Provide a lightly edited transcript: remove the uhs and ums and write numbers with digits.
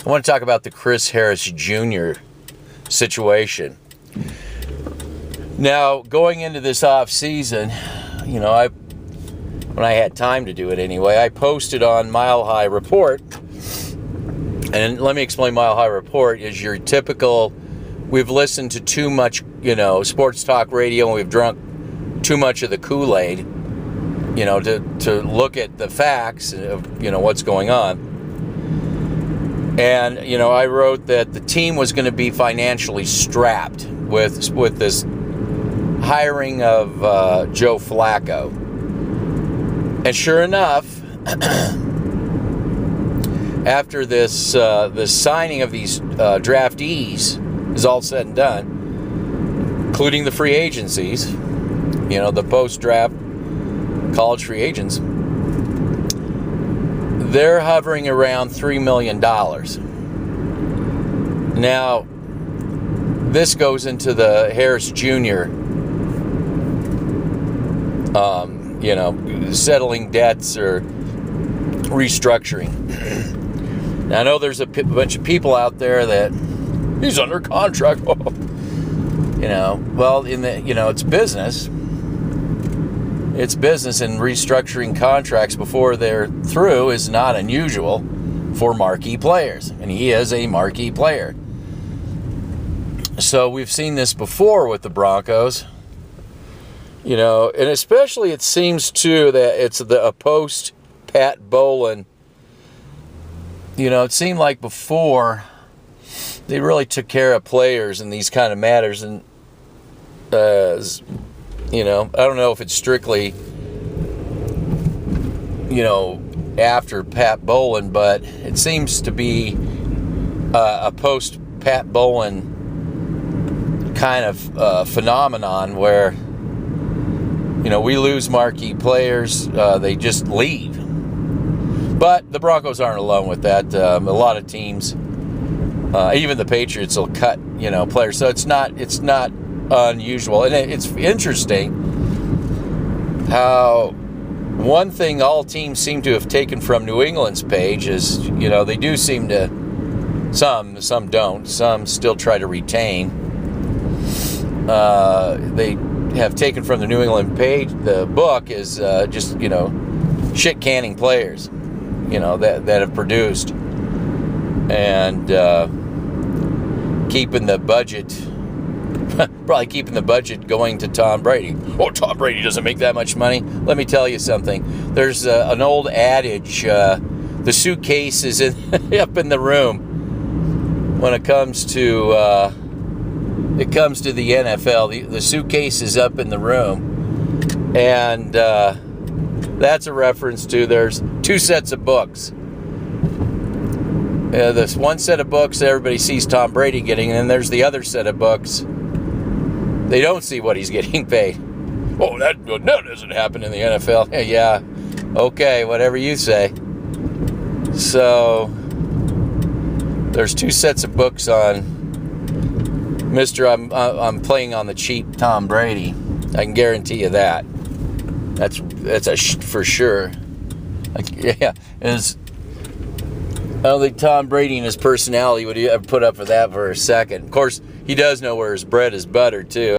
I want to talk about the Chrish Harris Jr. situation. Now, going into this off season, when I had time to do it anyway, I posted on Mile High Report. And let me explain. Mile High Report is your typical, we've listened to too much, sports talk radio, and we've drunk too much of the Kool-Aid, to look at the facts of, what's going on. And, I wrote that the team was going to be financially strapped with this hiring of Joe Flacco. And sure enough, after this signing of these draftees is all said and done, including the free agencies, the post-draft college free agents, they're hovering around $3 million. Now, this goes into the Harris Jr., settling debts or restructuring. Now, I know there's a bunch of people out there that he's under contract. Well, it's business. It's business, and restructuring contracts before they're through is not unusual for marquee players, and he is a marquee player. So we've seen this before with the Broncos, and especially it seems too that it's a post Pat Bowlen. It seemed like before they really took care of players in these kind of matters, and I don't know if it's strictly, after Pat Bowlen, but it seems to be a post Pat Bowlen kind of phenomenon where, we lose marquee players, they just leave. But the Broncos aren't alone with that. A lot of teams, even the Patriots, will cut, players. So it's not unusual, and it's interesting how one thing all teams seem to have taken from New England's page is, they do seem to, some don't, some still try to retain. They have taken from the New England page, the book is just, shit canning players, that have produced, and keeping the budget, probably keeping the budget going to Tom Brady. Oh, Tom Brady doesn't make that much money. Let me tell you something. There's an old adage, the suitcase is up in the room when it comes to the NFL. The suitcase is up in the room, and that's a reference to there's two sets of books. There's one set of books everybody sees Tom Brady getting, and then there's the other set of books. They don't see what he's getting paid. Oh, that doesn't happen in the NFL. Yeah, okay, whatever you say. So there's two sets of books on Mr. I'm playing on the cheap Tom Brady. I can guarantee you that. That's for sure. I don't think Tom Brady and his personality would ever put up for that for a second. Of course, he does know where his bread is buttered, too.